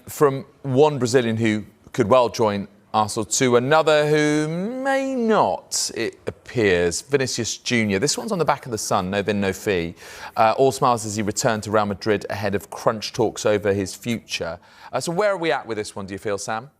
From one Brazilian who could well join Arsenal to another who may not, it appears. Vinícius Jr. This one's on the back of the Sun, no bin, no fee. All smiles as he returned to Real Madrid ahead of crunch talks over his future. So where are we at with this one, do you feel, Sam?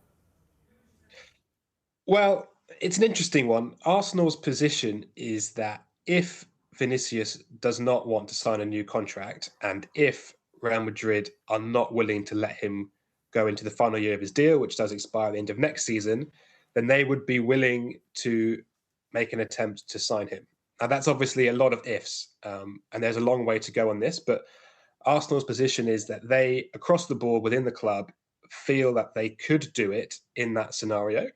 Well, it's an interesting one. Arsenal's position is that if Vinícius does not want to sign a new contract, and if Real Madrid are not willing to let him go into the final year of his deal, which does expire at the end of next season, then they would be willing to make an attempt to sign him. Now, that's obviously a lot of ifs, and there's a long way to go on this, but Arsenal's position is that they, across the board within the club, feel that they could do it in that scenario.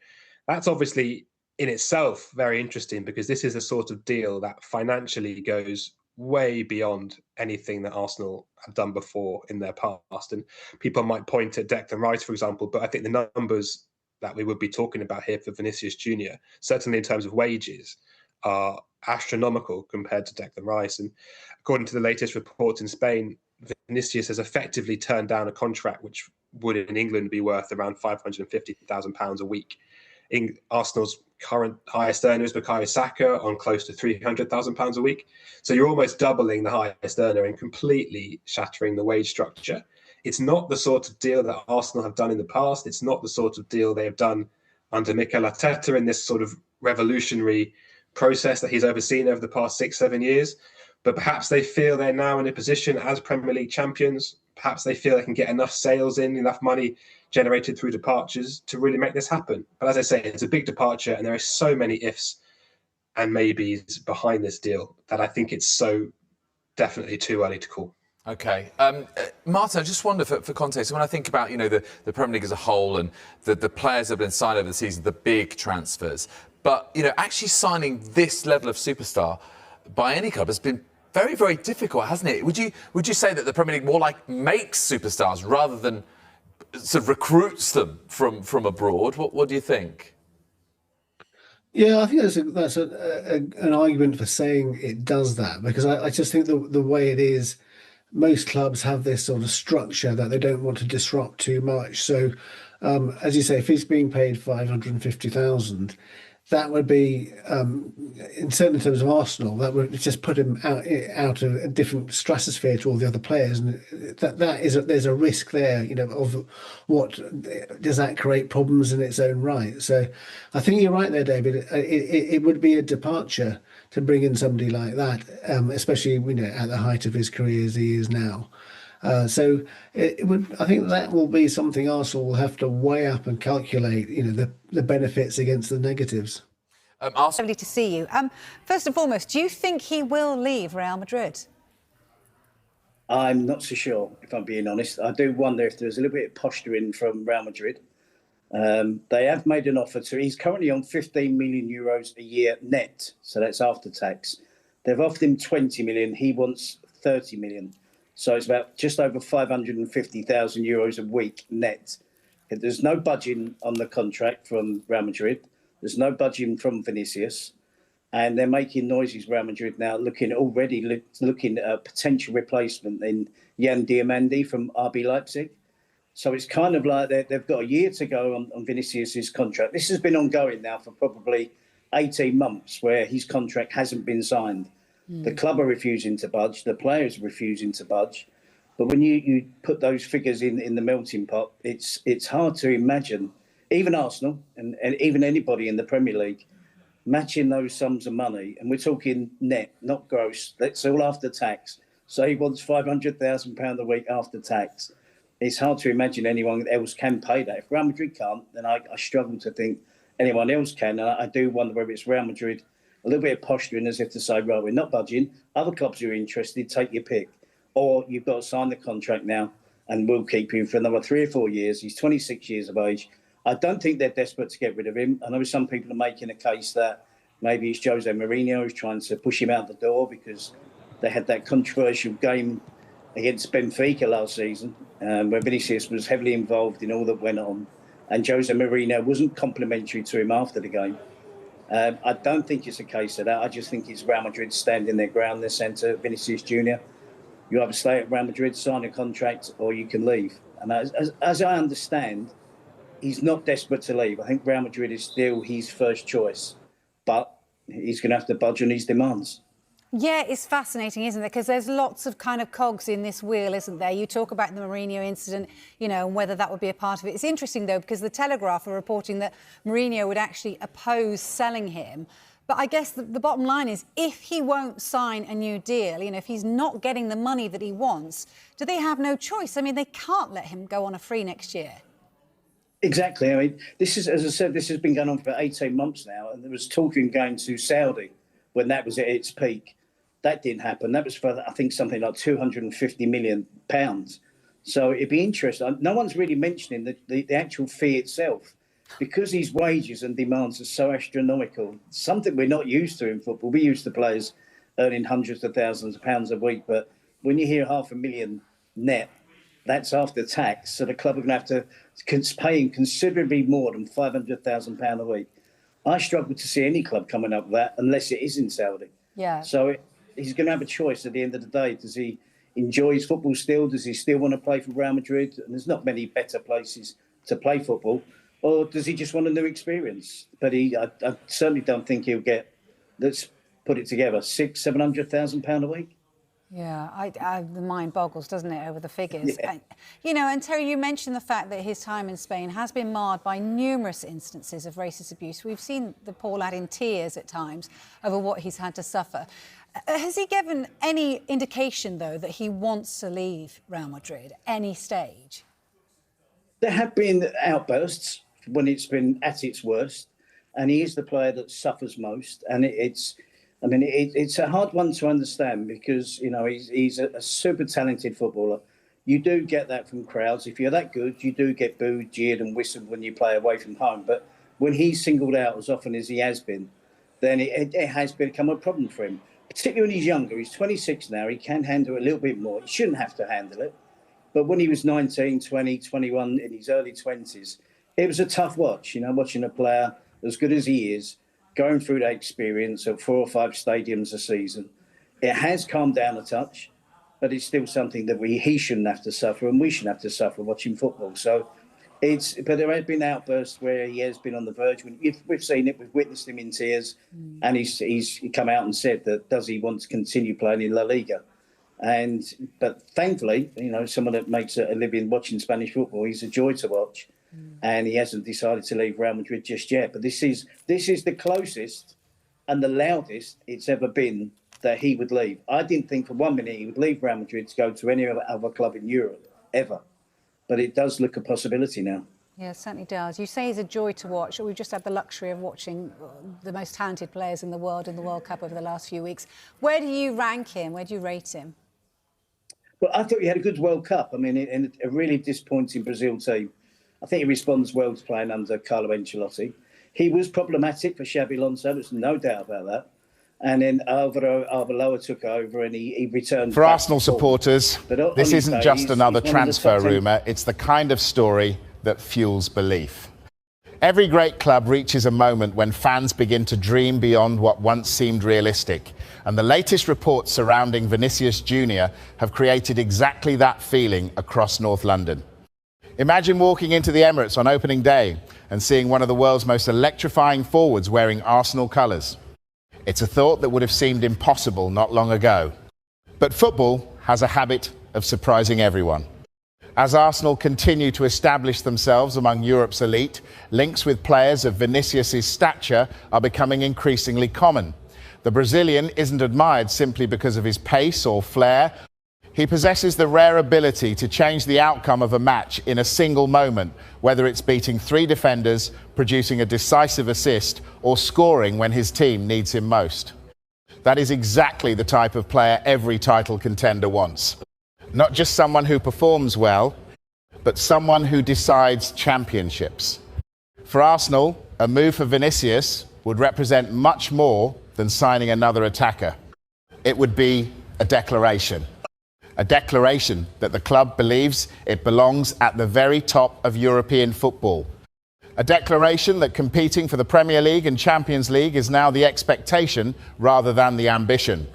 That's obviously in itself very interesting, because this is a sort of deal that financially goes way beyond anything that Arsenal have done before in their past. And people might point at Declan Rice, for example, but I think the numbers that we would be talking about here for Vinícius Jr., certainly in terms of wages, are astronomical compared to Declan Rice. And according to the latest reports in Spain, Vinícius has effectively turned down a contract which would in England be worth around £550,000 a week. In Arsenal's current highest earner is Bukayo Saka on close to £300,000 a week. So you're almost doubling the highest earner and completely shattering the wage structure. It's not the sort of deal that Arsenal have done in the past. It's not the sort of deal they have done under Mikel Arteta in this sort of revolutionary process that he's overseen over the past 6-7 years. But perhaps they feel they're now in a position as Premier League champions. Perhaps they feel they can get enough sales in, enough money generated through departures to really make this happen. But as I say, it's a big departure, and there are so many ifs and maybes behind this deal that I think it's so definitely too early to call. OK. Martin, I just wonder, for context, when I think about, the Premier League as a whole and the players that have been signed over the season, the big transfers, but, actually signing this level of superstar by any club has been very, very difficult, hasn't it? Would you say that the Premier League more like makes superstars rather than sort of recruits them from abroad? What do you think? Yeah, I think that's an argument for saying it does that, because I just think the way it is, most clubs have this sort of structure that they don't want to disrupt too much. So, as you say, if he's being paid 550,000. That would be, in certain terms of Arsenal, that would just put him out of a different stratosphere to all the other players, and there's a risk there, of what does that create problems in its own right. So, I think you're right there, David. It would be a departure to bring in somebody like that, especially at the height of his career as he is now. So I think that will be something Arsenal will have to weigh up and calculate, the benefits against the negatives. Lovely to see you. First and foremost, do you think he will leave Real Madrid? I'm not so sure, if I'm being honest. I do wonder if there's a little bit of posturing from Real Madrid. They have made an offer to. He's currently on 15 million euros a year net, so that's after tax. They've offered him 20 million. He wants 30 million. So it's about just over 550,000 euros a week net. There's no budging on the contract from Real Madrid. There's no budging from Vinícius. And they're making noises, Real Madrid now, looking at a potential replacement in Jan Diomande from RB Leipzig. So it's kind of like they've got a year to go on Vinícius's contract. This has been ongoing now for probably 18 months, where his contract hasn't been signed. The club are refusing to budge. The players are refusing to budge. But when you put those figures in the melting pot, it's hard to imagine, even Arsenal and even anybody in the Premier League, matching those sums of money. And we're talking net, not gross. That's all after tax. So he wants £500,000 a week after tax. It's hard to imagine anyone else can pay that. If Real Madrid can't, then I struggle to think anyone else can. And I do wonder whether it's Real Madrid a little bit of posturing as if to say, right, we're not budging. Other clubs who are interested, take your pick. Or you've got to sign the contract now and we'll keep him for another 3 or 4 years. He's 26 years of age. I don't think they're desperate to get rid of him. I know some people are making a case that maybe it's Jose Mourinho who's trying to push him out the door because they had that controversial game against Benfica last season, where Vinícius was heavily involved in all that went on. And Jose Mourinho wasn't complimentary to him after the game. I don't think it's a case of that. I just think it's Real Madrid standing their ground, their centre, Vinícius Jr. You either stay at Real Madrid, sign a contract, or you can leave. And as I understand, he's not desperate to leave. I think Real Madrid is still his first choice, but he's going to have to budge on his demands. Yeah, it's fascinating, isn't it? Because there's lots of kind of cogs in this wheel, isn't there? You talk about the Mourinho incident, you know, and whether that would be a part of it. It's interesting, though, because the Telegraph are reporting that Mourinho would actually oppose selling him. But I guess the bottom line is, if he won't sign a new deal, you know, if he's not getting the money that he wants, do they have no choice? I mean, they can't let him go on a free next year. Exactly. I mean, this is, as I said, this has been going on for 18 months now, and there was talk of him going to Saudi when that was at its peak. That didn't happen. That was for, I think, something like £250 million. So it'd be interesting. No one's really mentioning the actual fee itself, because his wages and demands are so astronomical. Something we're not used to in football. We're used to players earning hundreds of thousands of pounds a week, but when you hear £500,000 net, that's after tax. So the club are going to have to pay him considerably more than £500,000 a week. I struggle to see any club coming up with that unless it is in Saudi. Yeah. So he's going to have a choice at the end of the day. Does he enjoy his football still? Does he still want to play for Real Madrid? And there's not many better places to play football. Or does he just want a new experience? But I certainly don't think he'll get, let's put it together, £600,000-700,000 a week. Yeah, the mind boggles, doesn't it, over the figures? Yeah. You know, and Terry, you mentioned the fact that his time in Spain has been marred by numerous instances of racist abuse. We've seen the poor lad in tears at times over what he's had to suffer. Has he given any indication, though, that he wants to leave Real Madrid at any stage? There have been outbursts when it's been at its worst, and he is the player that suffers most. And it's a hard one to understand because, you know, he's a super talented footballer. You do get that from crowds. If you're that good, you do get booed, jeered and whistled when you play away from home. But when he's singled out as often as he has been, then it has become a problem for him, particularly when he's younger. He's 26 now. He can handle it a little bit more. He shouldn't have to handle it. But when he was 19, 20, 21, in his early 20s, it was a tough watch, you know, watching a player as good as he is, going through that experience of 4 or 5 stadiums a season. It has calmed down a touch, but it's still something that he shouldn't have to suffer, and we shouldn't have to suffer watching football. So but there have been outbursts where he has been on the verge. We've seen it, we've witnessed him in tears, and he's come out and said that does he want to continue playing in La Liga? But thankfully, you know, someone that makes a living watching Spanish football, he's a joy to watch. And he hasn't decided to leave Real Madrid just yet. But this is the closest and the loudest it's ever been that he would leave. I didn't think for 1 minute he would leave Real Madrid to go to any other club in Europe, ever. But it does look a possibility now. Yeah, it certainly does. You say he's a joy to watch. We've just had the luxury of watching the most talented players in the world in the World Cup over the last few weeks. Where do you rank him? Where do you rate him? Well, I thought he had a good World Cup. I mean, in a really disappointing Brazil team. I think he responds well to playing under Carlo Ancelotti. He was problematic for Xabi Alonso, there's no doubt about that. And then Alvaro Arbeloa took over and he returned. For Arsenal supporters, this isn't just another transfer rumour, it's the kind of story that fuels belief. Every great club reaches a moment when fans begin to dream beyond what once seemed realistic. And the latest reports surrounding Vinícius Jr. have created exactly that feeling across North London. Imagine walking into the Emirates on opening day and seeing one of the world's most electrifying forwards wearing Arsenal colours. It's a thought that would have seemed impossible not long ago. But football has a habit of surprising everyone. As Arsenal continue to establish themselves among Europe's elite, links with players of Vinícius' stature are becoming increasingly common. The Brazilian isn't admired simply because of his pace or flair. He possesses the rare ability to change the outcome of a match in a single moment, whether it's beating 3 defenders, producing a decisive assist, or scoring when his team needs him most. That is exactly the type of player every title contender wants. Not just someone who performs well, but someone who decides championships. For Arsenal, a move for Vinícius would represent much more than signing another attacker. It would be a declaration. A declaration that the club believes it belongs at the very top of European football. A declaration that competing for the Premier League and Champions League is now the expectation rather than the ambition.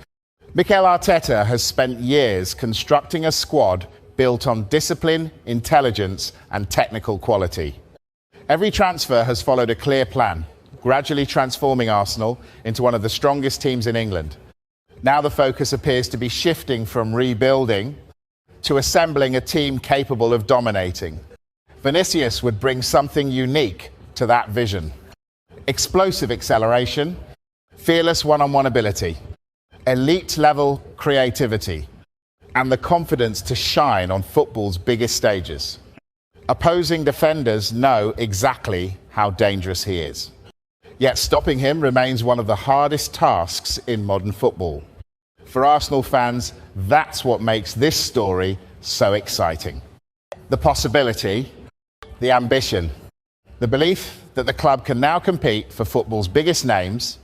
Mikel Arteta has spent years constructing a squad built on discipline, intelligence and technical quality. Every transfer has followed a clear plan, gradually transforming Arsenal into one of the strongest teams in England. Now the focus appears to be shifting from rebuilding to assembling a team capable of dominating. Vinícius would bring something unique to that vision. Explosive acceleration, fearless one-on-one ability, elite-level creativity, and the confidence to shine on football's biggest stages. Opposing defenders know exactly how dangerous he is. Yet stopping him remains one of the hardest tasks in modern football. For Arsenal fans, that's what makes this story so exciting. The possibility, the ambition, the belief that the club can now compete for football's biggest names